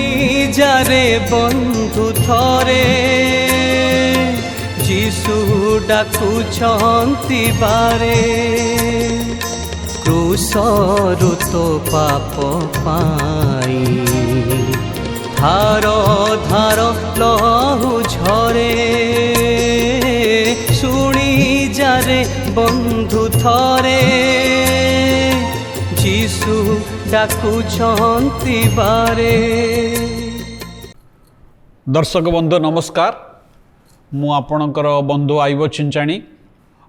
শুনি যারে বন্ধু থরে যিশু ডাকুছন্তি বারে ক্রুশରୁ তো পাপ পাই ধাର ଧାର ଲହୁ ଝରେ ଶୁଣି ଯାରେ ବନ୍ଧୁ ଥରେ ଯୀଶୁ ଡାକୁଛନ୍ତି ବାରେ। दर्शक बंधु नमस्कार, मु आपणकर बंधु आइब छिंचाणी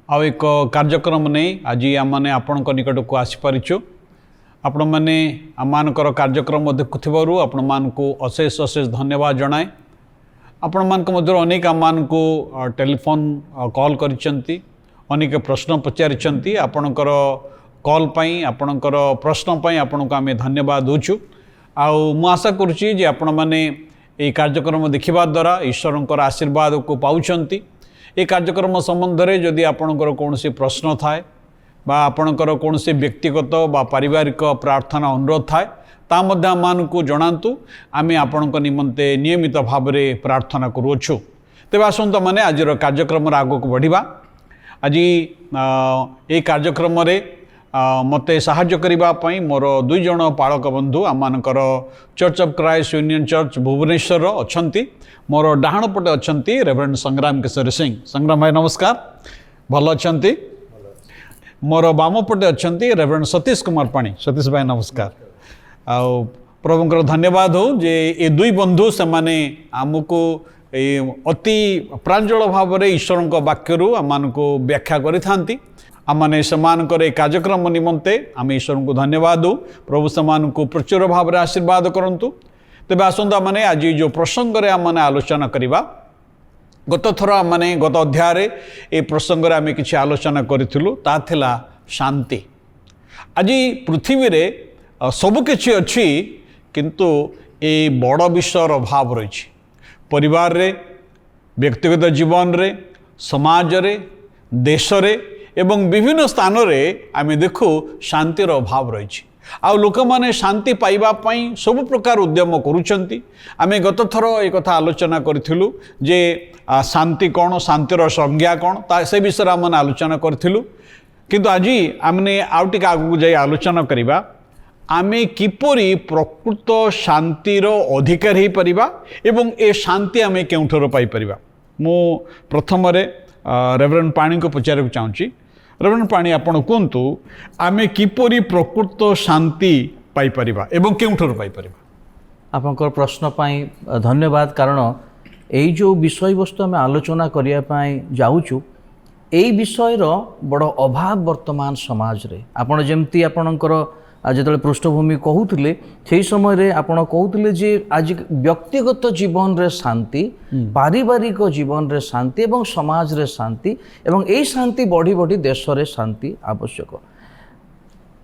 आउ एक कार्यक्रम नहीं आज आम आपण निकट को आसीपारिछु। आपण मैंने आमर कार्यक्रम देखुथिबारु आपण मानकु अशेष अशेष धन्यवाद जनाए। आपण मानक मध्य अनेक आम को टेलीफोन कॉल करिसेंती, अनेक प्रश्न पचारिसेंती। आपणकर कॉल पाई आपणकर प्रश्न पाई आपनको आमे धन्यवाद दोछु। आउ मु आशा करुछि जे आपण माने ये कार्यक्रम देखिबा द्वारा ईश्वरंकर आशीर्वाद को पाउछंती। ये कार्यक्रम संबंध में जदि आपणकर कौनसी प्रश्न थाए बा आपणकर कौनसी व्यक्तिगत बा पारिवारिक प्रार्थना अनुरोध थाए ता मध्य आमको जनातु, आमे आपणक निमंते नियमित भाव में प्रार्थना करुछु। तेबे आसंत माने आज कार्यक्रम आगक बढ़िबा। आज ये कार्यक्रम रे मते साहाय्य करिबा पई मोर दुई जण पालक बंधु आमनकर church of Christ union church Bhubaneswar अछंती। मोर डाहाण पटे अछंती रेवरेंड संग्राम किशोर सिंह। संग्राम भाई नमस्कार, भल अछंती। मोर बाम पटे अछंती रेवरेंड सतीश कुमार पाणी। सतीश भाई नमस्कार। आ प्रभुंकर धन्यवाद हो जे ये दुई बंधु से माने आमको अति प्रांजल भाव में ईश्वरन वाक्यरू आमको व्याख्या करिथांती। आमने सेमानकर कार्यक्रम निमंते आम ईश्वर को धन्यवाद दो। प्रभु सेमान को प्रचुर भाव में आशीर्वाद करंतु। तेबे आसंता माने आज जो प्रसंग रे आमने आलोचना करिबा, गत थर माने गत अध्याय रे ए प्रसंग रे आमे किछि आलोचना करिथिलु, ता थिला शांति। आज पृथ्वी रे सब किछि अछि किंतु ए बड़ विषयर अभाव रहिछि। परिवार रे, व्यक्तिगत जीवन रे, समाज रे, देश रे एवं विभिन्न स्थान रे आमे देखु शांतिर अभाव रही। आ लोक माने शांति पाइबा पई सब प्रकार उद्यम करूछंती। आमे गत थर एक कथा आलोचना करिथिलु जे शांति कौन, शांतिर संज्ञा कौन, ता से विषय आमने आलोचना करिथिलु। किंतु आज आमने आउ टिके आगु जाई आलोचना करिबा आमे किपरि प्रकृत शांतिर अधिकार हे परिबा एवं ए शांति आमे केउठर पाई परिबा। मु प्रथम रे रेवरेंड पाणी को पचारे चाहूँगी। रेवरेंड पाणी आपण कहतु आमे किपरि प्रकृत शांति पाई परिबा एवं केउठर पाई परिबा। आपनकर प्रश्न पाई धन्यवाद। कारण एई जो विषय वस्तु आमे आलोचना करिया पाई जाउछु, एई विषय रो बड़ अभाव वर्तमान समाज रे। आपण जेमती आपनकर जेतले पृष्ठभूमि कहूतिले सेही समय रे आपण कहूतिले जे आज व्यक्तिगत जीवन रे शांति, पारिवारिक जीवन रे शांति एवं समाज रे शांति एवं एई शांति बढ़ी बढ़ी देश रे शांति आवश्यक।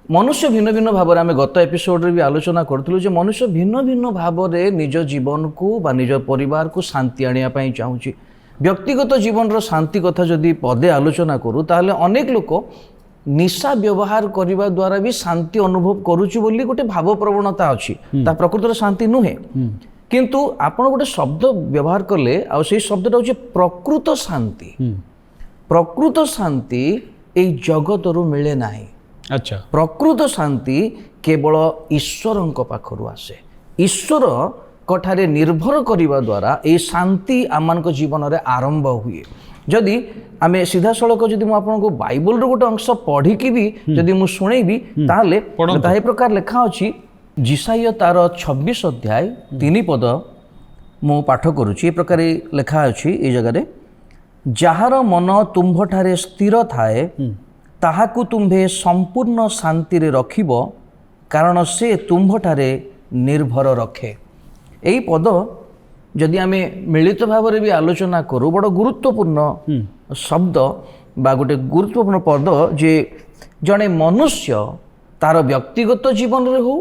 मनुष्य भिन्न भिन्न भाव में आम गत एपिसोड रे भी आलोचना करथिलु जे मनुष्य भिन्न भिन्न भाव में निज जीवन को बा निज परिवार को शांति आनिया पई चाहूची। व्यक्तिगत जीवन रो शांति कथा जदि पदे आलोचना करू ताहले अनेक लोक निशा व्यवहार करने द्वारा भी शांति अनुभव करुचु बोली गोटे भाव प्रवणता अच्छी, ता प्रकृत शांति नुहे। किंतु आपण गोटे शब्द व्यवहार कले आ से शब्दटा होचे प्रकृत शांति। प्रकृत शांति ए जगत रु मिले नाही। अच्छा, प्रकृत शांति केवल ईश्वरंक पाखरु आसे। ईश्वर कठारे निर्भर करिबा द्वारा ए शांति आमान को जीवन रे आरंभ हुए। जदि आमे सीधा सड़क जदि मु आपनको बाइबल रो गोटे अंश पढ़ी की भी जदि मु सुनेबी ताले ताहे प्रकार लिखा अछि। जिसाइया तार 26 अध्याय 3 पद मु पाठ करूछि। ए प्रकार लिखा अछि ए जगह रे, जहार मन तुम्भठारे स्थिर थाए ताहाकु तुम्भे संपूर्ण शांति रे रखिबो, कारण से तुम्भठारे निर्भर रखे। एई पद जदि आमे मिलित भाव में भी आलोचना करूँ बड़ गुरुत्वपूर्ण शब्द बा गोटे गुरुत्वपूर्ण पद जे जड़े मनुष्य तार व्यक्तिगत जीवन रे हो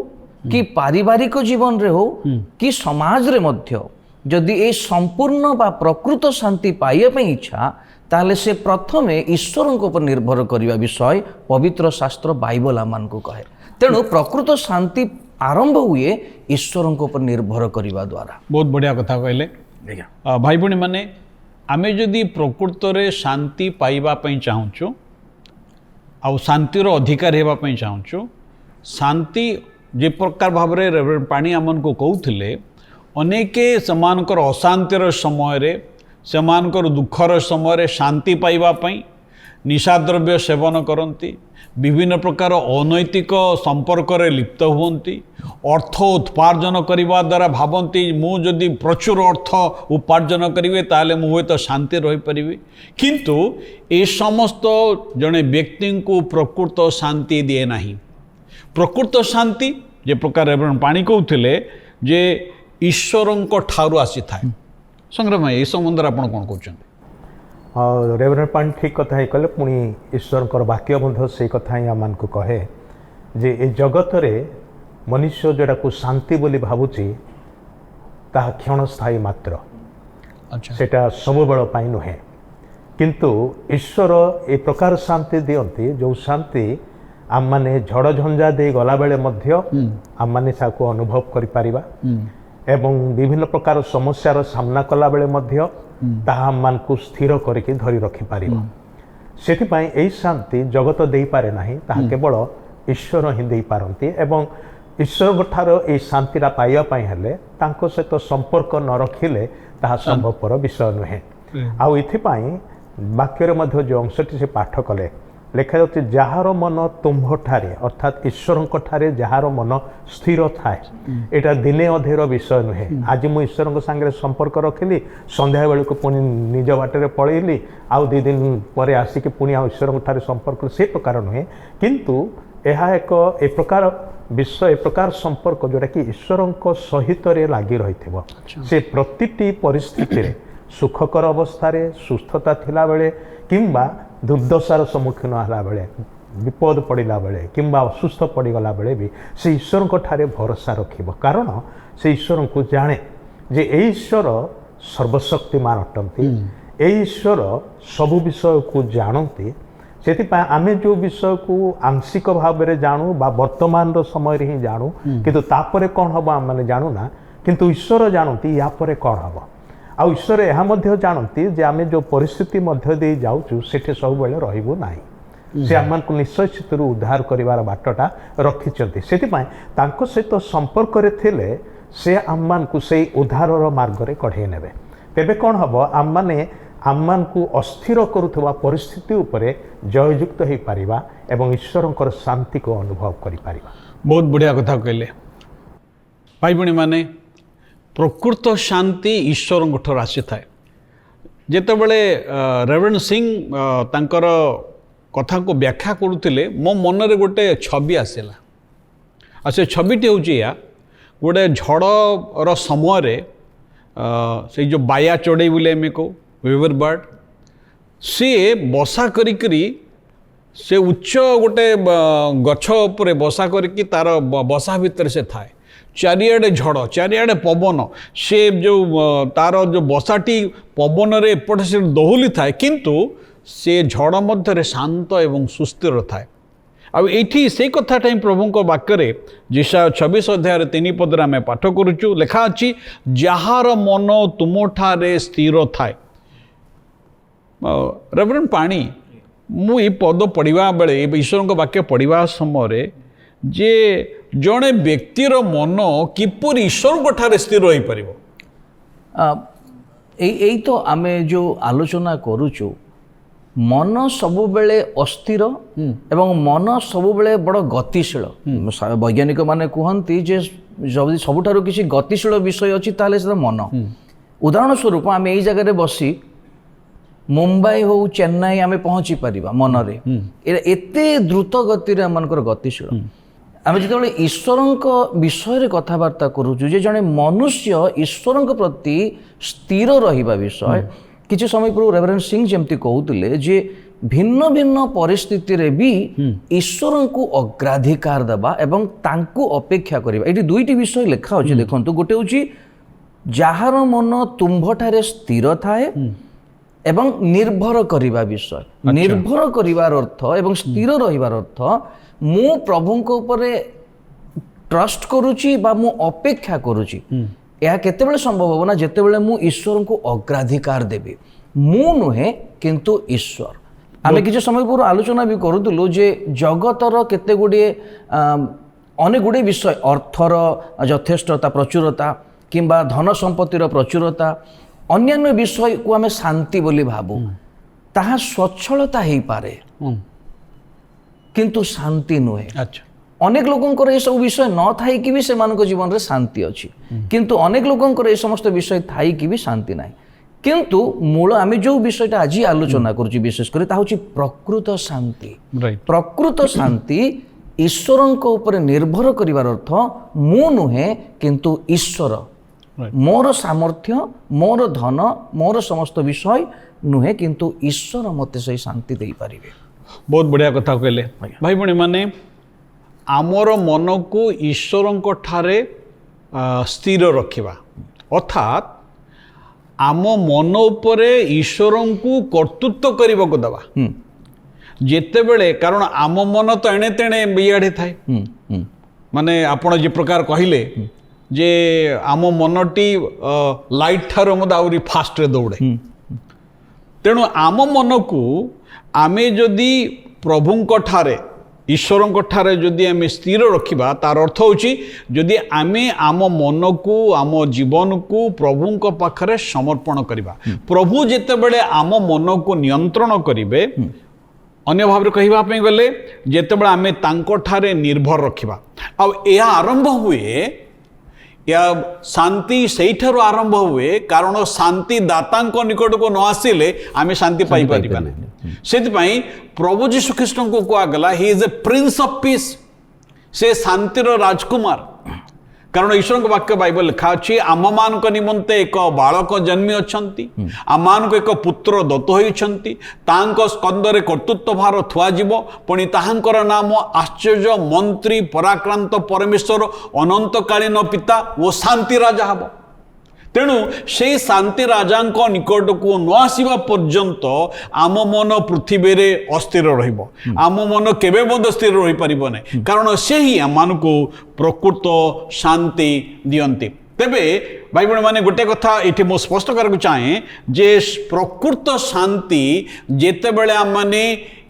कि पारिवारिक जीवन रे हो कि समाज रे मध्य जदि ए संपूर्ण बा प्रकृत शांति पाइबा पई इच्छा ताहले से प्रथमे ईश्वर ऊपर निर्भर करिबा विषय पवित्र शास्त्र बाइबल आमान को कहे। तेणु प्रकृत शांति आरंभ हुए ईश्वर ऊपर निर्भर करने द्वारा। बहुत बढ़िया कथा कहले भाई भणी माने आमे जदि प्रकृत रे शांति पाइबा पई चाहूचु आ शांतिर अधिकारी हेबा पई चाहूचु शांति जे प्रकार भाव रे रेवरेंड पाणी आमन को कहउथिले अनेके समानकर अशांतिर समय रे समानकर दुखर समय रे शांति पाइबा पई निशाद्रव्य सेवन करती विभिन्न प्रकार अनैतिक संपर्क रे लिप्त हुवंती अर्थ उत्पार्जन करने द्वारा भावती मु जदि प्रचुर अर्थ उपार्जन करेंगे ताले मु हुए तो शांति रही पारिबी किंतु ए समस्त जड़े व्यक्ति को प्रकृत शांति दिए नहीं। प्रकृत शांति जे प्रकार पाणी कहते जे ईश्वर ठारू आसी थाए। संग्राम भाई ए संबंध आप कौन कहते? रेवरेंड पाणी ठीक कथा ही कले पुणी ईश्वर वाक्य बंध से कथा ही आम को कहे जे ए जगत रे मनुष्य जोड़ा को शांति बोली भावुची ताहा क्षणस्थायी मात्र सेटा सब बेल पाई नुहे किंतु ईश्वर ए प्रकार शांति दियंती जो शांति आम माने झड़ झंझा दे गला बेले मध्य आम माने साको अनुभव करि परिबा एवं विभिन्न प्रकार समस्यार सामना कला बेले मध्य ताहा मान को स्थिर करके धरी रखि पारिबा। सेथिपाई एई शांति जगत देई पारे नाही ताहा केवल ईश्वर ही देई पारंती एवं ईश्वर ठार ए शांतिरा पाइबा पई हेले तांको सहित संपर्क न रखिले ताहा संभवपर विषय नुहे। आ इथिपाई वाक्य मध्य जो अंशटी से पाठ कले लेखा जाउछि जहार मन तुम्भठारे अर्थात ईश्वर ठारे जहार मन स्थिर थाए एटा दिने अधेर विषय नुहे। आज मु ईश्वर संगे संपर्क रखिली संध्या बेलू पुणी निज बाटर पलैली आउ 2 दिन पर आसिक पुणी ईश्वर ठारे संपर्क से प्रकार नुहे किंतु यह एक ए प्रकार विश्व ए प्रकार संपर्क जोटा कि ईश्वर सहित लगी रही से प्रतिटी परिस्थिति रे सुखकर अवस्था सुस्थता थिला बेले किंबा दुर्दशार सम्मुखीन होला बेले विपद पड़िला बेले किंबा असुस्थ पड़गला बेले भी से ईश्वर ठारे भरोसा रखिब कारण से ईश्वर को जाने जे ए ईश्वर सर्वशक्तिमान अटंती ए ईश्वर सबु विषय को जानती से आमे जो विषय को आंशिक भाव में जानू बा वर्तमान समय ही जानू किंतु तापरे कौन हम आम मैंने जानू ना किंतु ईश्वर जानती या परे कौन हम आ ईश्वर यह जानती जे आमे जो परिस्थिति मध्य दे जाऊँ सेठी सब बेले रहबू नाही से आम को निश्चय चित्तर उद्धार करिवार बाटटा रखिचंती सेतिपाई तांको सहित संपर्क रे थिले से आम को से उद्धारर मार्ग रे कढे नेबे तेबे कौन हम आम माने आम को अस्थिर करुवा परिस्थिति उपरे जययुक्त हो पारिबा एवं ईश्वर शांति को अनुभव करि पारिबा। बहुत बढ़िया कथा कहले भाई भणी माने प्रकृत शांति ईश्वर ठार आसी थाए। जेतेबेले रेवरेंड सिंह तांकर कथा को व्याख्या करुथिले मो मन रे गोटे छवि आसिला आ से छविटी होची या गोटे झड़र समय रे से जो बाया चढ़ई बोले एम को वेवर बर्ड सी बसा करी से उच्च गोटे गछ उपरे बसा करी तार बसा भितर से थाए चारिआडे झड़ चारिआडे पवन से जो तार जो बसाटी पवन रे एपटे से दहुली थाए किंतु से झड़ मध्य शांत एवं सुस्थिर थाए। आउ एठी से कथाटा प्रभु वाक्य जिशा 26 अध्याय 3 पदरे आम पाठ करुचु लेखा अच्छी जार मन तुमठारे स्थिर थाए। रेवरेंड पाणी मु ये पद पढ़ा बेले ईश्वर वाक्य पढ़ा समय जे जड़े व्यक्तिर मन किपर ईश्वर ठारे स्थिर हो पार यही तो आमे जो आलोचना करुचु मन सबुबले अस्थिर एवं मन सबुबले बड़ गतिशील वैज्ञानिक माने कहती जे सबुठारु किसी गतिशील विषय अच्छी ताले से मन उदाहरण स्वरूप आम यही जगह बसी मुंबई हो चेन्नई आम पहुँची पारिबा मनरे एते द्रुत गति आमर गतिशील आम जो ईश्वर विषय कथबार्ता करुचु जे जड़े मनुष्य ईश्वर प्रति स्थिर रहिबा विषय किसी समय पूर्व रेवरेंड सिंह जमती कहते जे भिन्न भिन्न परिस्थिति रे भी ईश्वर को अग्राधिकार देबा एवं तांकु अपेक्षा करबा एटी दुईटी विषय लेखा अछि देखंतु गोटे होची जहार मन तुम्भठारे स्थिर थाए एवं निर्भर करिबा विषय निर्भर करिवार अर्थ एवं स्थिर रहिबार अर्थ मु प्रभु ऊपर ट्रस्ट करुची बा मु अपेक्षा करुची यह केतेबेले संभव हो ना जेतेबेले मु ईश्वर को अग्राधिकार देबी मु नुहे किंतु ईश्वर आमे किछि समय पूर्व आलोचना भी करूथुलु जे जगतर केते गुडे अनेक गुडे विषय अर्थर यथेष्टता प्रचुरता किंबा धन संपत्तिर प्रचुरता अन्यान्य विषय को आमे शांति बोली भाबू ताहा स्वच्छलता ही पारे किंतु शांति नुहे। अच्छा अनेक लोकंकर ये सब विषय न थाई कि भी से मानक जीवन रे शांति अछि किंतु अनेक लोकंकर ये समस्त विषय थाई कि भी शांति नाही किंतु मूल आमे जो विषयटा आज आलोचना करूची विशेष करी ता होची प्रकृत शांति राइट प्रकृत शांति ईश्वरଙ୍କ ऊपर निर्भर करिवार अर्थ मु नुहे किंतु ईश्वर मोर सामर्थ्य मोर धन मोर समस्त विषय नुहे किंतु ईश्वर मते सही शांति देई परिबे। बहुत बढ़िया कथा कहले भाई भणी माने आमर मन को ईश्वर ठारे स्थिर रखिबा अर्थात आम मन उपरे ईश्वर को कर्तृत्व करने को दबा जेते बेले कारण आम मन तो एणे तेणे बियाड़े थाए माने आपण जे प्रकार कहले जे आम मनटी लाइट ठार मत आउरी फास्ट रे दौड़े तेणु आम मन को आमे जदि प्रभुंक ठारे ईश्वर ठारे जदि आमे स्थिर रखिबा तार अर्थ होची जदि आमे आम मन को आम जीवन को प्रभुंक पाखरे समर्पण करिबा प्रभु जेते बेले आम मन को नियंत्रण करिवे अन्य भाव रे कहिबा पे गले जेते बेले आमे तांको ठारे निर्भर रखिबा आ एहा आरंभ हुए या शांति सही ठारो आरंभ हुए कारण शांति दातांको निकट को न आसिले आमे शांति पाई परिबा से प्रभु जीशु ख्रीष्ट को कहगला he is a prince of peace से शांतिर राजकुमार कारण ईश्वर को वाक्य बाइबल लिखा अच्छी आम मान निमंते एक बालक जन्मी अच्छी आम मान एक पुत्र दत्त होती स्कंदरे कर्तृत्व भार थुआ पुणी ताहांकर नाम आश्चर्य मंत्री पराक्रांत परमेश्वर अनंतकालीन पिता वो शांति राजा हम तेणु से शांति राजा निकट को न आसवा पर्यंत आम मन पृथ्वी रे अस्थिर रहिबो आम मन केबे बंद स्थिर रही परिबो नै कारण से ही आम को प्रकृत शांति दियंती तेबे भाई बहन माने गोटे कथा ये मु स्पष्ट करक चाहे जे प्रकृत शांति जेते बेले आम माने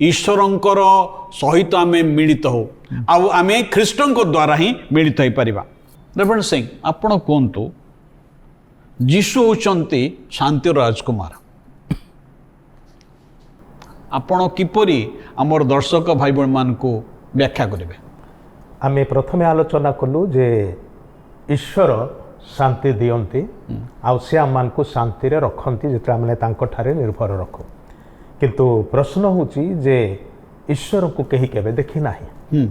ईश्वरंकर सहित आमे मिलित हो आउ आमे ख्रीष्टंक द्वारा ही मिलित होई परिबा। रेवरेंड सिंह आपण कोंतु जीशु होचंती शांति राजकुमार आपण किपरि आमर दर्शक भाई बहन मान को व्याख्या करेंगे। आमे प्रथमे आलोचना कलु जे ईश्वर शांति दियंती आउ से आम मान को शांति रे रखंती जेते आमने तांको ठारे निर्भर रखो किंतु प्रश्न होची जे ईश्वर को कहीं केबे देखि नाही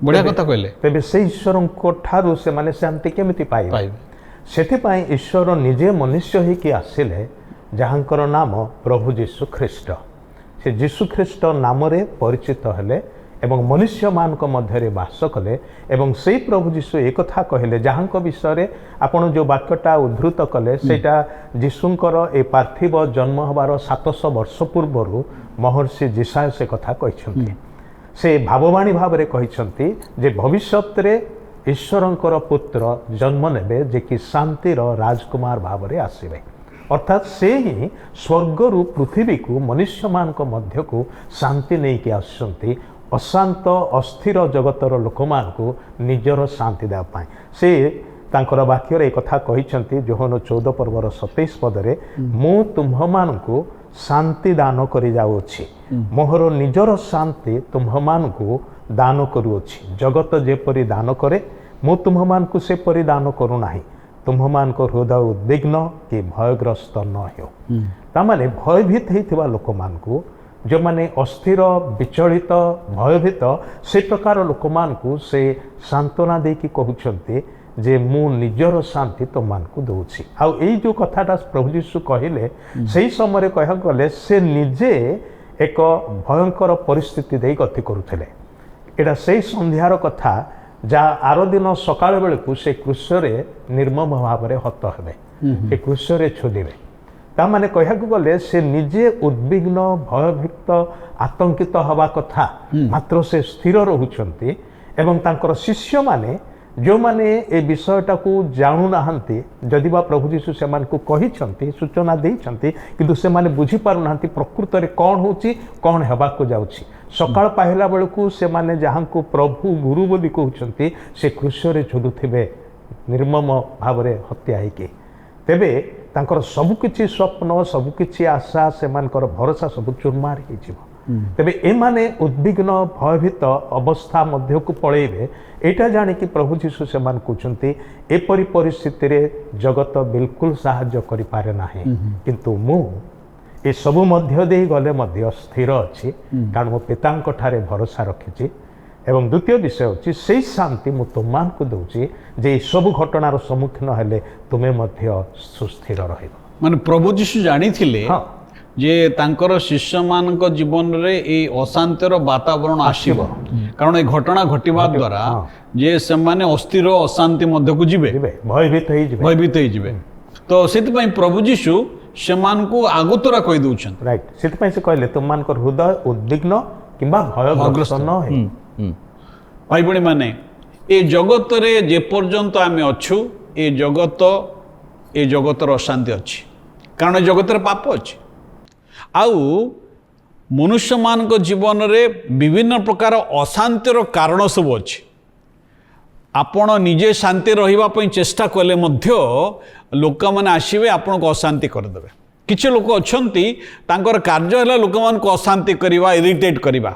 बढ़िया कथा कहले तेबे से ईश्वर को ठारू से माने शांति केमिति पाइबे सेथिपाई ईश्वर निजे मनुष्य ही कि आसिले जहाँकर नाम प्रभु जीशु ख्रीष्ट से जीशु ख्रीष्ट नाम रे परिचित हेले एवं मनुष्य मान को मध्य वास कले एवं से प्रभु जीशु एक कथा कहले जहाँ विषय आपण जो वाक्यटा उद्धृत कले सेटा जीशुंकर ए पार्थिव जन्म हबार 700 वर्ष पूर्व महर्षि जिसाय से कथा कहते से भाववाणी भाव में कहते जे भविष्यत रे ईश्वरंकर पुत्र जन्म नेबे जे कि शांतिर राजकुमार भाव में आसवे अर्थात से ही स्वर्गर पृथ्वी को मनुष्य मान को मध्य को शांति नहीं कि आसुंती अशांत अस्थिर जगतर लोक मान को निजर शांति देवाई से तांकर वाक्य रे कथा कहिसंती जोहन 14 पर्वर 27 पदरे मु तुम्ह मान को शांति दान करि जाउछि मोहर निजर शांति तुम्ह मान को दान करुछि जगत जेपरि दान करे मु तुम्ह मान को से परि दान करू नाही तुम्ह मान को हृदय उद्विग्न कि भयग्रस्त न हो तामाने भयभीत हेतिबा लोक मान को जो माने अस्थिर विचलित भयभीत से प्रकार लोक मान को से सांत्वना दे कि कहउछन्ते जे मु निजर शांति तो मान को दउछि आ एई जो कथाटा प्रभु यीशु कहिले सही समय कह गले से निजे एक भयंकर परिस्थिति दे गति करुथिले एटा से संध्यार कथा जा आर दिन सकाळ बेलकु से क्रूशरे निर्मम भाव में हत हेबे से क्रूशरे छोड़े ता माने कह गले से निजे उद्विग्न भयभीत आतंकित हवा कथा मात्र से स्थिर रहउछन्ति ଏବଂ ତାଙ୍କର ଶିଷ୍ୟମାନେ ଯେଉଁମାନେ ଏ ବିଷୟଟାକୁ ଜାଣୁନାହାନ୍ତି, ଯଦି ବା ପ୍ରଭୁ ଯୀଶୁ ସେମାନଙ୍କୁ କହିଛନ୍ତି, ସୂଚନା ଦେଇଛନ୍ତି, କିନ୍ତୁ ସେମାନେ ବୁଝିପାରୁନାହାନ୍ତି ପ୍ରକୃତରେ କ'ଣ ହେଉଛି, କ'ଣ ହେବାକୁ ଯାଉଛି। ସକାଳ ପାହିଲା ବେଳକୁ ସେମାନେ ଯାହାଙ୍କୁ ପ୍ରଭୁ ଗୁରୁ ବୋଲି କହୁଛନ୍ତି ସେ କ୍ରୁଶରେ ଝୁଲୁଥିବେ ନିର୍ମମ ଭାବରେ ହତ୍ୟା ହେଇକି। ତେବେ ତାଙ୍କର ସବୁକିଛି ସ୍ୱପ୍ନ, ସବୁକିଛି ଆଶା, ସେମାନଙ୍କର ଭରସା ସବୁ ଚୁରମାର ହେଇଯିବ। ତେବେ ଏମାନେ ଉଦ୍ବିଗ୍ନ ଭୟଭୀତ ଅବସ୍ଥା ମଧ୍ୟକୁ ପଳେଇବେ। ଏଇଟା ଜାଣିକି ପ୍ରଭୁ ଯୀଶୁ ସେମାନଙ୍କୁ କହୁଛନ୍ତି ଏପରି ପରିସ୍ଥିତିରେ ଜଗତ ବିଲକୁଲ ସାହାଯ୍ୟ କରିପାରେ ନାହିଁ, କିନ୍ତୁ ମୁଁ ଏସବୁ ମଧ୍ୟ ଦେଇ ଗଲେ ମଧ୍ୟ ସ୍ଥିର ଅଛି, କାରଣ ମୋ ପିତାଙ୍କ ଠାରେ ଭରସା ରଖିଛି। ଏବଂ ଦ୍ୱିତୀୟ ବିଷୟ ହେଉଛି ସେଇ ଶାନ୍ତି ମୁଁ ତୁମମାନଙ୍କୁ ଦେଉଛି ଯେ ଏସବୁ ଘଟଣାର ସମ୍ମୁଖୀନ ହେଲେ ତୁମେ ମଧ୍ୟ ସୁସ୍ଥିର ରହିବ। ମାନେ ପ୍ରଭୁ ଯୀଶୁ ଜାଣିଥିଲେ ହଁ। ଯେ ତାଙ୍କର ଶିଷ୍ୟମାନଙ୍କ ଜୀବନରେ ଏଇ ଅଶାନ୍ତିର ବାତାବରଣ ଆସିବ, କାରଣ ଏ ଘଟଣା ଘଟିବା ଦ୍ୱାରା ଯେ ସେମାନେ ଅସ୍ଥିର ଅଶାନ୍ତି ମଧ୍ୟକୁ ଯିବେ, ଭୟଭୀତ ହେଇଯିବେ, ଭୟଭୀତ ହେଇଯିବେ। ତ ସେଥିପାଇଁ ପ୍ରଭୁ ଯୀଶୁ ସେମାନଙ୍କୁ ଆଗତୁରା କହିଦେଉଛନ୍ତି। ରାଇଟ୍, ସେଥିପାଇଁ ସେ କହିଲେ ତୁମମାନଙ୍କର ହୃଦୟ ଉଦ୍ବିଗ୍ନ କିମ୍ବା ଭୟଗ୍ରସ୍ତ ନ ହେଉ। ଭାଇ ଭଉଣୀ ମାନେ, ଏ ଜଗତରେ ଯେପର୍ଯ୍ୟନ୍ତ ଆମେ ଅଛୁ, ଏ ଜଗତର ଅଶାନ୍ତି ଅଛି, କାରଣ ଏ ଜଗତରେ ପାପ ଅଛି। ଆଉ ମନୁଷ୍ୟମାନଙ୍କ ଜୀବନରେ ବିଭିନ୍ନ ପ୍ରକାର ଅଶାନ୍ତିର କାରଣ ସବୁ ଅଛି। ଆପଣ ନିଜେ ଶାନ୍ତି ରହିବା ପାଇଁ ଚେଷ୍ଟା କଲେ ମଧ୍ୟ ଲୋକମାନେ ଆସିବେ ଆପଣଙ୍କୁ ଅଶାନ୍ତି କରିଦେବେ। କିଛି ଲୋକ ଅଛନ୍ତି ତାଙ୍କର କାର୍ଯ୍ୟ ହେଲା ଲୋକମାନଙ୍କୁ ଅଶାନ୍ତି କରିବା, ଇରିଟେଟ୍ କରିବା।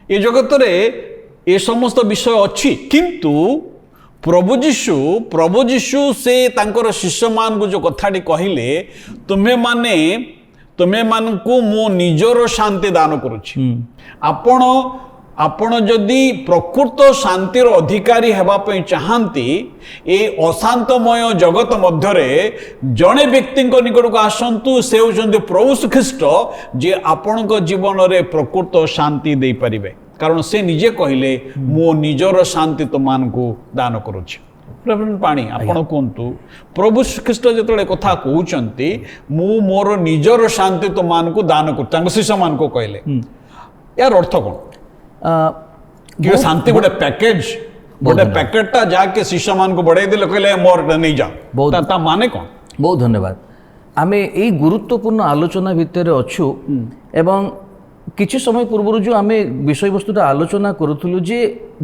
ଏ ଜଗତରେ ଏ ସମସ୍ତ ବିଷୟ ଅଛି, କିନ୍ତୁ ପ୍ରଭୁ ଯୀଶୁ ସେ ତାଙ୍କର ଶିଷ୍ୟମାନଙ୍କୁ ଯେଉଁ କଥାଟି କହିଲେ, ତୁମେମାନଙ୍କୁ ମୁଁ ନିଜର ଶାନ୍ତି ଦାନ କରୁଛି। ଆପଣ ଯଦି ପ୍ରକୃତ ଶାନ୍ତିର ଅଧିକାରୀ ହେବା ପାଇଁ ଚାହାନ୍ତି, ଏ ଅଶାନ୍ତମୟ ଜଗତ ମଧ୍ୟରେ ଜଣେ ବ୍ୟକ୍ତିଙ୍କ ନିକଟକୁ ଆସନ୍ତୁ, ସେ ହେଉଛନ୍ତି ପ୍ରଭୁ ଖ୍ରୀଷ୍ଟ, ଯେ ଆପଣଙ୍କ ଜୀବନରେ ପ୍ରକୃତ ଶାନ୍ତି ଦେଇପାରିବେ। କାରଣ ସେ ନିଜେ କହିଲେ ମୁଁ ନିଜର ଶାନ୍ତି ତୁମମାନଙ୍କୁ ଦାନ କରୁଛି। ପାଣି ଆପଣ କୁହନ୍ତୁ, ପ୍ରଭୁ ଖ୍ରୀଷ୍ଟ ଯେତେବେଳେ କଥା କହୁଛନ୍ତି ମୁଁ ମୋର ନିଜର ଶାନ୍ତି ତୁମମାନଙ୍କୁ ଦାନ କରୁଛି, ତାଙ୍କ ଶିଷ୍ୟମାନଙ୍କୁ କହିଲେ, ୟାର ଅର୍ଥ କ'ଣ? ଶାନ୍ତି ଗୋଟେ ପ୍ୟାକେଜ, ଗୋଟେ ପ୍ୟାକେଟଟା ଯାହାକି ଶିଷ୍ୟମାନଙ୍କୁ ବଢ଼େଇ ଦେଲେ, କହିଲେ ମୋର ନେଇଯାଅ, ତା ମାନେ କ'ଣ? ବହୁତ ଧନ୍ୟବାଦ। ଆମେ ଏଇ ଗୁରୁତ୍ୱପୂର୍ଣ୍ଣ ଆଲୋଚନା ଭିତରେ ଅଛୁ ଏବଂ କିଛି ସମୟ ପୂର୍ବରୁ ଯେଉଁ ଆମେ ବିଷୟବସ୍ତୁଟା ଆଲୋଚନା କରୁଥିଲୁ ଯେ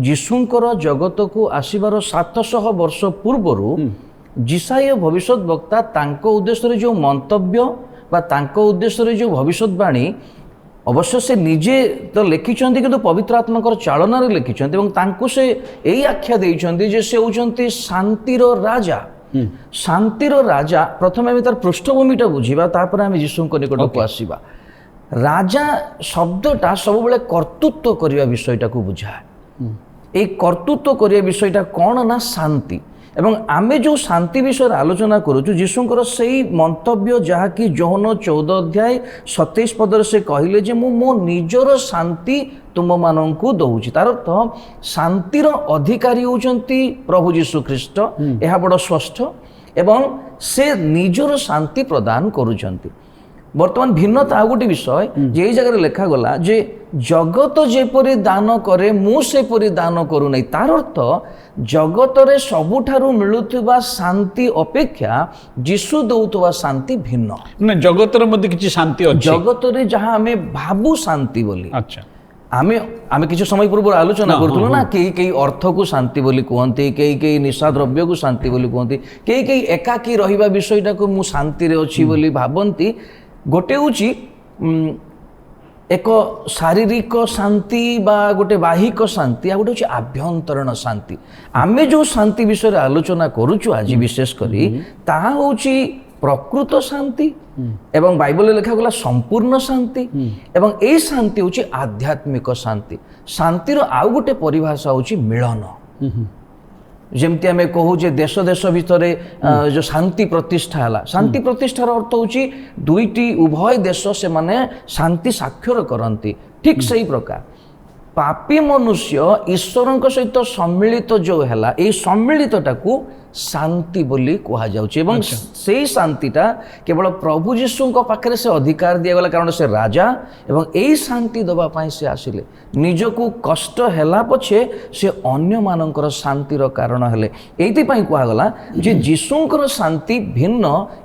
ଯୀଶୁଙ୍କର ଜଗତକୁ ଆସିବାର 700 ବର୍ଷ ପୂର୍ବରୁ ଯିଶାୟ ଭବିଷ୍ୟତ ବକ୍ତା ତାଙ୍କ ଉଦ୍ଦେଶ୍ୟରେ ଯେଉଁ ମନ୍ତବ୍ୟ ବା ତାଙ୍କ ଉଦ୍ଦେଶ୍ୟରେ ଯେଉଁ ଭବିଷ୍ୟତବାଣୀ, ଅବଶ୍ୟ ସେ ନିଜେ ତ ଲେଖିଛନ୍ତି କିନ୍ତୁ ପବିତ୍ର ଆତ୍ମାଙ୍କର ଚାଳନାରେ ଲେଖିଛନ୍ତି ଏବଂ ତାଙ୍କୁ ସେ ଏଇ ଆଖ୍ୟା ଦେଇଛନ୍ତି ଯେ ସେ ହେଉଛନ୍ତି ଶାନ୍ତିର ରାଜା। ଶାନ୍ତିର ରାଜା, ପ୍ରଥମେ ଆମେ ତାର ପୃଷ୍ଠଭୂମିଟା ବୁଝିବା, ତାପରେ ଆମେ ଯୀଶୁଙ୍କ ନିକଟକୁ ଆସିବା। ରାଜା ଶବ୍ଦଟା ସବୁବେଳେ କର୍ତ୍ତୃତ୍ୱ କରିବା ବିଷୟଟାକୁ ବୁଝାଏ। এই কর্তৃত্ব করিয়া বিষয়টা কোণ না শান্তি, এবং আমি যে শান্তি বিষয়ে আলোচনা করুছু যীশুঙ্কর সেই মন্তব্য যা কি যোহন 14 অধ্যায় 27 পদরে সে কহিলে যে মু মো নিজর শান্তি তুমমানଙ୍କୁ দৌছি। তার অর্থ শান্তির অধিকারী হচ্ছেন প্রভু যীশু খ্রিস্ট, ଏହା বড় স্পষ্ট, এবং সে নিজর শান্তি প্রদান করুছেন। বর্তমান ভিন্নতা আর গোটে বিষয় যে এই জায়গায় লেখাগলা যে জগত যেপরি দান করে মু সেপরি দান করু নাই। তার অর্থ জগতরে সবুঠারু মিলুথিবা শান্তি অপেক্ষা যিশু দৌথিবা শান্তি ভিন্ন। না জগতের মধ্যে কিছু শান্তি আছে, জগতরে যাহা আমি ভাবু শান্তি বলি। আচ্ছা, আমি কিছু সময় পূর্ব আলোচনা করুলু না, কেই অর্থকু শান্তি বলি কুহতি, কেই নিশা দ্রব্যকু শান্তি বলি কুহতি, কেই একাকী রহিবা বিষয়টাকু মু শান্তিরে অছি বলি ভাবন্তি। গোটে হচ্ছে এক শারীরিক শান্তি বা গোটে বাহিক শান্তি, আর গোটে হচ্ছে আভ্যন্তরীণ শান্তি। আমি যে শান্তি বিষয়ে আলোচনা করুছু আজ বিশেষ করে তাহা হচ্ছে প্রকৃত শান্তি এবং বাইবেলে লেখাগলা সম্পূর্ণ শান্তি, এবং এই শান্তি হচ্ছে আধ্যাত্মিক শান্তি। শান্তির আউ গোটে পরিভাষা হচ্ছে মিলন। যেমতি আমি কহু যে দেশ দেশ ভিতরে যে শান্তি প্রতিষ্ঠা হলা, শান্তি প্রতিষ্ঠার অর্থ হচ্ছে দুইটি উভয় দেশ সে শান্তি স্বাক্ষর করতে, ঠিক সেই প্রকার ପାପୀ ମନୁଷ୍ୟ ଈଶ୍ୱରଙ୍କ ସହିତ ସମ୍ମିଳିତ ଯେଉଁ ହେଲା ଏଇ ସମ୍ମିଳିତଟାକୁ ଶାନ୍ତି ବୋଲି କୁହାଯାଉଛି ଏବଂ ସେଇ ଶାନ୍ତିଟା କେବଳ ପ୍ରଭୁ ଯୀଶୁଙ୍କ ପାଖରେ ସେ ଅଧିକାର ଦିଆଗଲା, କାରଣ ସେ ରାଜା ଏବଂ ଏଇ ଶାନ୍ତି ଦେବା ପାଇଁ ସେ ଆସିଲେ। ନିଜକୁ କଷ୍ଟ ହେଲା ପଛେ ସେ ଅନ୍ୟମାନଙ୍କର ଶାନ୍ତିର କାରଣ ହେଲେ। ଏଇଥିପାଇଁ କୁହାଗଲା ଯେ ଯୀଶୁଙ୍କର ଶାନ୍ତି ଭିନ୍ନ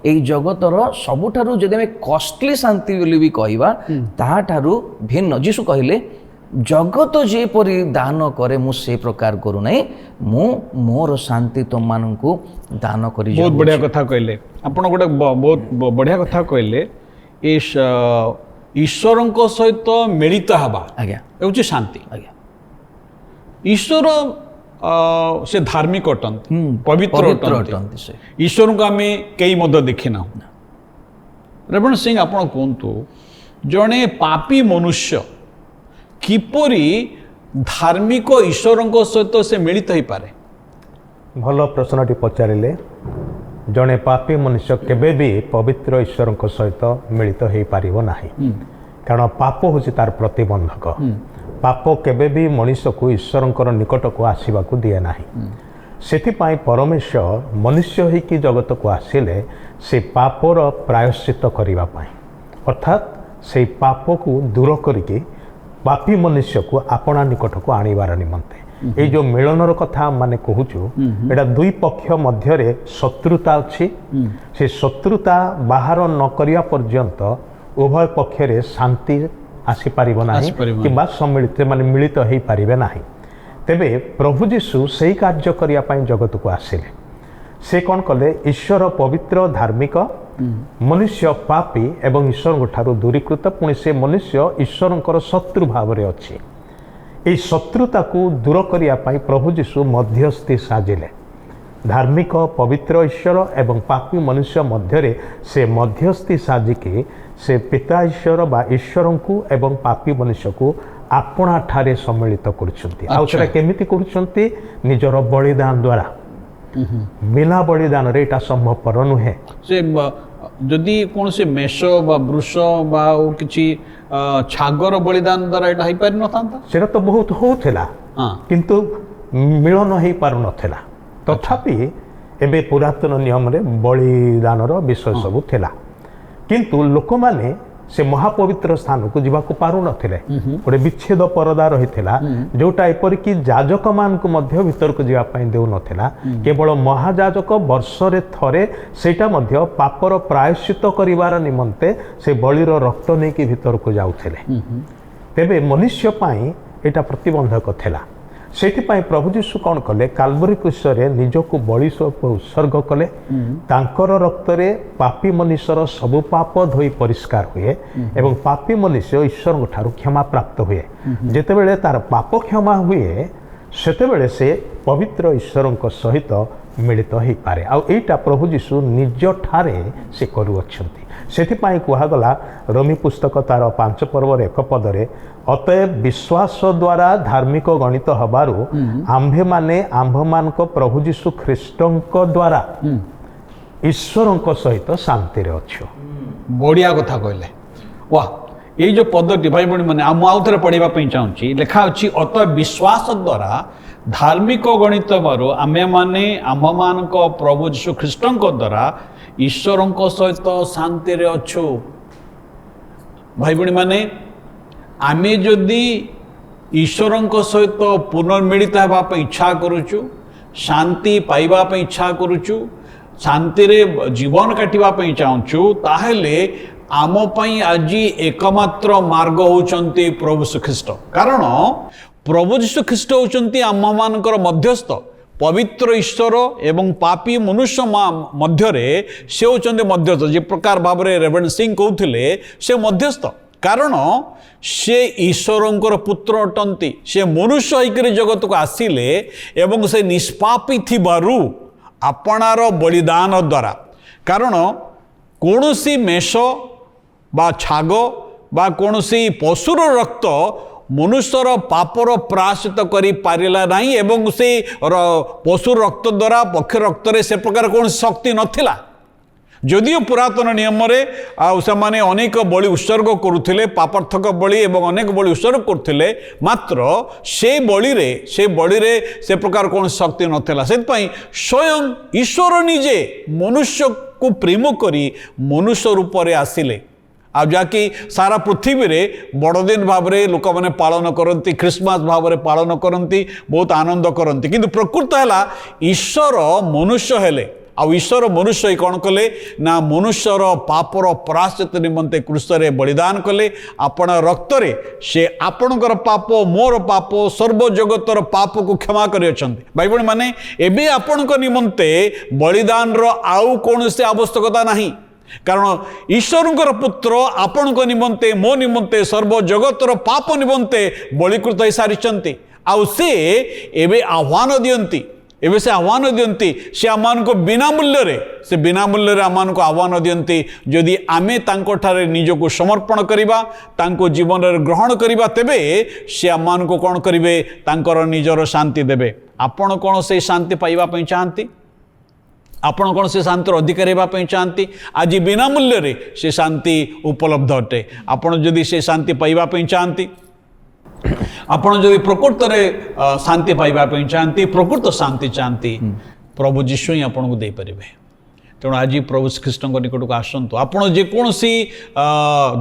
ଏଇ ଜଗତର ସବୁଠାରୁ ଯଦି ଆମେ କଷ୍ଟଲି ଶାନ୍ତି ବୋଲି ବି କହିବା ତାହାଠାରୁ ଭିନ୍ନ। ଯୀଶୁ କହିଲେ ଜଗତ ଯେପରି ଦାନ କରେ ମୁଁ ସେ ପ୍ରକାର କରୁନାହିଁ, ମୁଁ ମୋର ଶାନ୍ତି ତୁମମାନଙ୍କୁ ଦାନ କରି। ବହୁତ ବଢ଼ିଆ କଥା କହିଲେ ଆପଣ, ଗୋଟେ ବହୁତ ବଢ଼ିଆ କଥା କହିଲେ। ଏ ଈଶ୍ୱରଙ୍କ ସହିତ ମିଳିତ ହେବା ଆଜ୍ଞା ହେଉଛି ଶାନ୍ତି। ଆଜ୍ଞା ଈଶ୍ୱର ସେ ଧାର୍ମିକ ଅଟନ୍ତି, ପବିତ୍ର ଅଟନ୍ତି। ସେ ଈଶ୍ୱରଙ୍କୁ ଆମେ କେହି ମଧ୍ୟ ଦେଖିନାହୁଁ। ରେଭରେଣ୍ଡ ସିଂ ଆପଣ କୁହନ୍ତୁ, ଜଣେ ପାପୀ ମନୁଷ୍ୟ କିପରି ଧାର୍ମିକ ଈଶ୍ୱରଙ୍କ ସହିତ ସେ ମିଳିତ ହେଇପାରେ? ଭଲ ପ୍ରଶ୍ନଟି ପଚାରିଲେ। ଜଣେ ପାପୀ ମନୁଷ୍ୟ କେବେ ବି ପବିତ୍ର ଈଶ୍ୱରଙ୍କ ସହିତ ମିଳିତ ହେଇପାରିବ ନାହିଁ, କାରଣ ପାପ ହେଉଛି ତାର ପ୍ରତିବନ୍ଧକ। ପାପ କେବେ ବି ମଣିଷକୁ ଈଶ୍ୱରଙ୍କର ନିକଟକୁ ଆସିବାକୁ ଦିଏ ନାହିଁ। ସେଥିପାଇଁ ପରମେଶ୍ୱର ମନୁଷ୍ୟ ହେଇକି ଜଗତକୁ ଆସିଲେ ସେ ପାପର ପ୍ରାୟଶ୍ଚିତ କରିବା ପାଇଁ, ଅର୍ଥାତ୍ ସେଇ ପାପକୁ ଦୂର କରିକି ପାପୀ ମନୁଷ୍ୟକୁ ଆପଣା ନିକଟକୁ ଆଣିବାର ନିମନ୍ତେ। ଏଇ ଯେଉଁ ମିଳନର କଥା ମାନେ କହୁଛୁ, ଏଇଟା ଦୁଇ ପକ୍ଷ ମଧ୍ୟରେ ଶତ୍ରୁତା ଅଛି। ସେ ଶତ୍ରୁତା ବାହାର ନ କରିବା ପର୍ଯ୍ୟନ୍ତ ଉଭୟ ପକ୍ଷରେ ଶାନ୍ତି ଆସିପାରିବ ନାହିଁ କିମ୍ବା ସମ୍ମିଳିତ ମାନେ ମିଳିତ ହେଇପାରିବେ ନାହିଁ। ତେବେ ପ୍ରଭୁ ଯୀଶୁ ସେହି କାର୍ଯ୍ୟ କରିବା ପାଇଁ ଜଗତକୁ ଆସିଲେ। ସେ କ'ଣ କଲେ? ଈଶ୍ୱର ପବିତ୍ର ଧାର୍ମିକ, ମନୁଷ୍ୟ ପାପୀ ଏବଂ ଈଶ୍ୱରଙ୍କ ଠାରୁ ଦୂରୀକୃତ, ପୁଣି ସେ ମନୁଷ୍ୟ ଈଶ୍ୱରଙ୍କର ଶତ୍ରୁ ଭାବରେ ଅଛି। ଏହି ଶତ୍ରୁତାକୁ ଦୂର କରିବା ପାଇଁ ପ୍ରଭୁ ଯୀଶୁ ମଧ୍ୟସ୍ଥି ସାଜିଲେ। ଧାର୍ମିକ ପବିତ୍ର ଈଶ୍ୱର ଏବଂ ପାପୀ ମନୁଷ୍ୟ ମଧ୍ୟରେ ସେ ମଧ୍ୟସ୍ଥି ସାଜିକି ସେ ପିତା ଈଶ୍ୱର ବା ଈଶ୍ୱରଙ୍କୁ ଏବଂ ପାପୀ ମନୁଷ୍ୟକୁ ଆପଣାଠାରେ ସମ୍ମିଳିତ କରୁଛନ୍ତି। ଆଉ ସେଟା କେମିତି କରୁଛନ୍ତି? ନିଜର ବଳିଦାନ ଦ୍ୱାରା। ବିନା ବଳିଦାନରେ ଏଇଟା ସମ୍ଭବପର ନୁହେଁ। ସେ ଯଦି କୌଣସି ମେଷ ବା ବୃଷ ବା କିଛି ଛାଗର ବଳିଦାନ ଦ୍ୱାରା ଏଇଟା ହେଇପାରିନଥାନ୍ତା? ସେଟା ତ ବହୁତ ହଉଥିଲା, କିନ୍ତୁ ମିଳନ ହେଇପାରୁନଥିଲା। ତଥାପି ଏବେ ପୁରାତନ ନିୟମରେ ବଳିଦାନର ବିଷୟ ସବୁ ଥିଲା, କିନ୍ତୁ ଲୋକମାନେ ସେ ମହାପବିତ୍ର ସ୍ଥାନକୁ ଯିବାକୁ ପାରୁନଥିଲେ। ଗୋଟେ ବିଚ୍ଛେଦ ପରଦା ରହିଥିଲା, ଯୋଉଟା ଏପରିକି ଯାଜକମାନଙ୍କୁ ମଧ୍ୟ ଭିତରକୁ ଯିବା ପାଇଁ ଦେଉନଥିଲା। କେବଳ ମହାଯାଜକ ବର୍ଷରେ ଥରେ, ସେଇଟା ମଧ୍ୟ ପାପର ପ୍ରାୟଶ୍ଚିତ କରିବାର ନିମନ୍ତେ ସେ ବଳିର ରକ୍ତ ନେଇକି ଭିତରକୁ ଯାଉଥିଲେ। ତେବେ ମନୁଷ୍ୟ ପାଇଁ ଏଇଟା ପ୍ରତିବନ୍ଧକ ଥିଲା। ସେଥିପାଇଁ ପ୍ରଭୁ ଯୀଶୁ କ'ଣ କଲେ? କାଲବରୀ କ୍ରୁଶରେ ନିଜକୁ ବଳି ସ୍ୱରୂପ ଉତ୍ସର୍ଗ କଲେ। ତାଙ୍କର ରକ୍ତରେ ପାପୀ ମନୁଷ୍ୟର ସବୁ ପାପ ଧୋଇ ପରିଷ୍କାର ହୁଏ ଏବଂ ପାପୀ ମନୁଷ୍ୟ ଈଶ୍ୱରଙ୍କ ଠାରୁ କ୍ଷମା ପ୍ରାପ୍ତ ହୁଏ। ଯେତେବେଳେ ତାର ପାପ କ୍ଷମା ହୁଏ, ସେତେବେଳେ ସେ ପବିତ୍ର ଈଶ୍ୱରଙ୍କ ସହିତ ମିଳିତ ହେଇପାରେ। ଆଉ ଏଇଟା ପ୍ରଭୁ ଯୀଶୁ ନିଜଠାରେ ସେ କରୁଅଛନ୍ତି। ସେଥିପାଇଁ କୁହାଗଲା ରୋମୀ ପୁସ୍ତକ ତାର 5 ପର୍ବର 1 ପଦରେ, ଅତଏବ ବିଶ୍ୱାସ ଦ୍ୱାରା ଧାର୍ମିକ ଗଣିତ ହେବାରୁ ଆମ୍ଭେମାନେ ଆମ୍ଭମାନଙ୍କ ପ୍ରଭୁ ଯୀଶୁ ଖ୍ରୀଷ୍ଟଙ୍କ ଦ୍ୱାରା ଈଶ୍ୱରଙ୍କ ସହିତ ଶାନ୍ତିରେ ଅଛୁ। ବଢ଼ିଆ କଥା କହିଲେ। ୱାହ, ଏଇ ଯେଉଁ ପଦଟି ଭାଇ ଭଉଣୀ ମାନେ ମୁଁ ଆଉ ଥରେ ପଢ଼ିବା ପାଇଁ ଚାହୁଁଛି। ଲେଖା ଅଛି, ଅତଏବ ବିଶ୍ୱାସ ଦ୍ୱାରା ଧାର୍ମିକ ଗଣିତ ହେବାରୁ ଆମ୍ଭେମାନେ ଆମ୍ଭମାନଙ୍କ ପ୍ରଭୁ ଯୀଶୁ ଖ୍ରୀଷ୍ଟଙ୍କ ଦ୍ୱାରା ଈଶ୍ୱରଙ୍କ ସହିତ ଶାନ୍ତିରେ ଅଛୁ। ଭାଇ ଭଉଣୀ ମାନେ, ଆମେ ଯଦି ଈଶ୍ୱରଙ୍କ ସହିତ ପୁନର୍ମିଳିତ ହେବା ପାଇଁ ଇଚ୍ଛା କରୁଛୁ, ଶାନ୍ତି ପାଇବା ପାଇଁ ଇଚ୍ଛା କରୁଛୁ, ଶାନ୍ତିରେ ଜୀବନ କାଟିବା ପାଇଁ ଚାହୁଁଛୁ, ତାହେଲେ ଆମ ପାଇଁ ଆଜି ଏକମାତ୍ର ମାର୍ଗ ହେଉଛନ୍ତି ପ୍ରଭୁ ଶ୍ରୀଖ୍ରୀଷ୍ଟ। କାରଣ ପ୍ରଭୁ ଯୀଶୁ ଖ୍ରୀଷ୍ଟ ହେଉଛନ୍ତି ଆମମାନଙ୍କର ମଧ୍ୟସ୍ଥ। ପବିତ୍ର ଈଶ୍ୱର ଏବଂ ପାପୀ ମନୁଷ୍ୟ ମଧ୍ୟରେ ସେ ହେଉଛନ୍ତି ମଧ୍ୟସ୍ଥ। ଯେ ପ୍ରକାର ଭାବରେ ରେଭରେଣ୍ଡ ସିଂ କହୁଥିଲେ, ସେ ମଧ୍ୟସ୍ଥ। କାରଣ ସେ ଈଶ୍ୱରଙ୍କର ପୁତ୍ର ଅଟନ୍ତି। ସେ ମନୁଷ୍ୟ ହେଇକରି ଜଗତକୁ ଆସିଲେ ଏବଂ ସେ ନିଷ୍ପାପୀ ଥିବାରୁ ଆପଣାର ବଳିଦାନ ଦ୍ୱାରା, କାରଣ କୌଣସି ମେଷ ବା ଛାଗ ବା କୌଣସି ପଶୁର ରକ୍ତ ମନୁଷ୍ୟର ପାପର ପ୍ରାୟଶ୍ଚିତ କରିପାରିଲା ନାହିଁ ଏବଂ ସେ ପଶୁ ରକ୍ତ ଦ୍ୱାରା, ପକ୍ଷୀ ରକ୍ତରେ ସେ ପ୍ରକାର କୌଣସି ଶକ୍ତି ନଥିଲା। যদিও পুরাতন নিয়মরে সেমানে অনেক বলি উৎসর্গ করুলে পাপার্থক বলি এবং অনেক বলি উৎসর্গ করুলে মাত্র সেই বলিরে সে প্রকার কোন শক্তি নথিলা সেপাই স্বয়ং ঈশ্বর নিজে মনুষ্যକୁ প্রেম করি মনুষ্য রূপরে আসিলে आ जाकि सारा पृथ्वी रे बड़दिन भाव में लोक मैंने पालन करती क्रिसमस भाव में पालन करती बहुत आनंद करती किंतु प्रकृत है ईश्वर मनुष्य हेले आ ईश्वर मनुष्य कौन कले ना मनुष्यर पापर प्रायश्चित निमंते क्रूसरे बलिदान कले आपण रक्तरे से आपणकर पाप मोर पाप सर्वजगतर पाप को क्षमा करि अछंती भाई बहन माने एबे आपणक निमंते बलिदान रो आउ कोनोसी आवश्यकता नाही कारण ईश्वर पुत्र आपण निमंते मो निमंते सर्वजगतर पाप निमंते बलिकृत हो सारी आउ से एबे आह्वान दियंती एबे से आह्वान दियंती से आमान को बिना मूल्य आमान को आह्वान दियंती जदि आमे तांको ठारे निजको समर्पण करिबा तांको जीवन रे ग्रहण करिबा तेबे से आमान को कोन करिवे तांकर निजर शांति देबे आपण कोन से शांति पाइबा पई चाहंती आपण कौन से शांतिर अधिकारी होगा चाहती आज बिना मूल्य रे से शांति उपलब्ध अटे आपण जदि से शांति पाइबा चाहती आपण जदि प्रकृत रे शांति पाइबा चाहती प्रकृत शांति चाहती प्रभु जीशु ही आपन को दे परिबे तेणु आज प्रभु श्रीकृष्ण निकट को आसतु आपड़ जेकोसी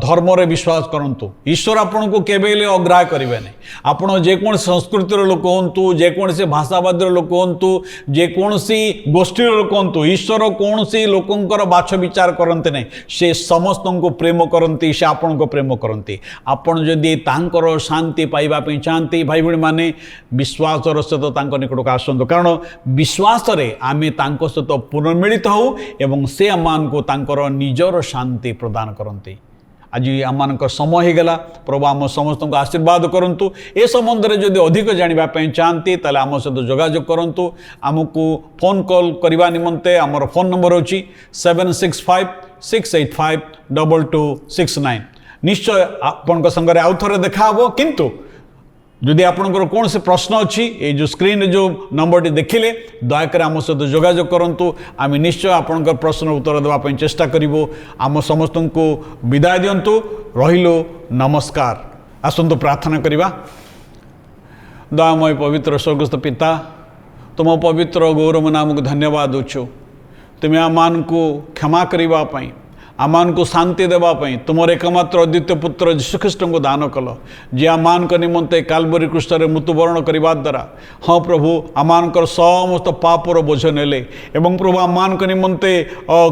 धर्म रे विश्वास करूँ ईश्वर आपन को केवे अग्राह करेंगे नहीं आपड़ जेकोसी संस्कृतिर लोक हूँ जेकोसी भाषावादी लोक हूँ जेकोसी गोष्ठी लोक हूँ ईश्वर कौन सी लोकंर बाछ विचार करते नहीं से समस्त को प्रेम करती से आपन को प्रेम करती आपड़ जदि तांकर शांति पाइबा चाहती भाई भाई माने विश्वासर सहित निकट को आसतु कारण विश्वास आमे सहित पुनर्मिलित हो एवं से आमान को तांकर निजर शांति प्रदान करती आज आम समय हो गला प्रभु आम समस्त को आशीर्वाद करंतु ए संबंध में जदि अधिक जानापी चाहती ताले आम सहित जोगाजोग करंतु आमको फोन कॉल करने निमंते आमर फोन नंबर होची 7656852269 निश्चय आपण संगे आउ थे देखा किंतु जदि आपंकर कौन से प्रश्न अच्छी ये जो स्क्रीन जो नंबर टी देखिले दयाकर आम सहित जोगाजोग करंतु आम निश्चय आपंकर प्रश्न उत्तर देवाई चेष्टा करूँ आम समस्त को विदाय दिंतु रहिलो नमस्कार आसतु प्रार्थना करवा दयामय पवित्र स्वर्गस्थ पिता तुम पवित्र गौरव नाम को धन्यवाद देछु तुम्हें आमान को क्षमा करने आमान को शांति देवाई तुमर एकमात्र अद्वितीय पुत्र जीशुख्रीष्ट को दान कल जे आमान निमंते कालवरी क्रूस मृत्युवरण करने द्वारा हाँ प्रभु आमानकर समस्त पापर बोझ नेले एवं प्रभु आमान निमंते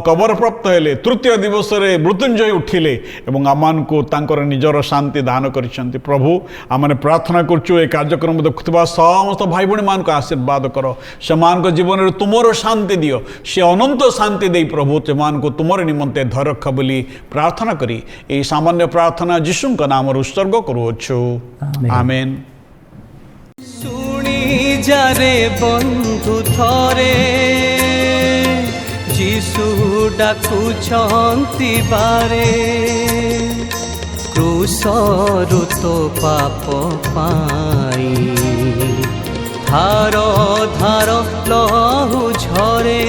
कबर प्राप्त हेले तृतीय दिवस मृत्युंजय उठिले एवं आमान को तांकर निजर शांति दान करिसेंति प्रभु आमने प्रार्थना करछु ए कार्यक्रम देखुवा समस्त भाई भाई मान को आशीर्वाद कर से जीवन में तुमर शांति दियो से अनंत शांति दे प्रभु से को तुमर निमंते धर रख बोली प्रार्थना करी ए सामान्य प्रार्थना जीशु नाम उत्सर्ग करुछु आमेन। सुनी जारे बंधु थरे जीशु डाकुछंती बारे क्रूसरु तो पाप पाई धार धार लहु झरे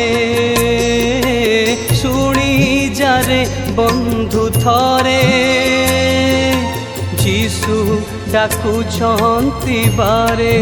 शुणी जारे बंधु थरे जीशु डाकुछंती बारे।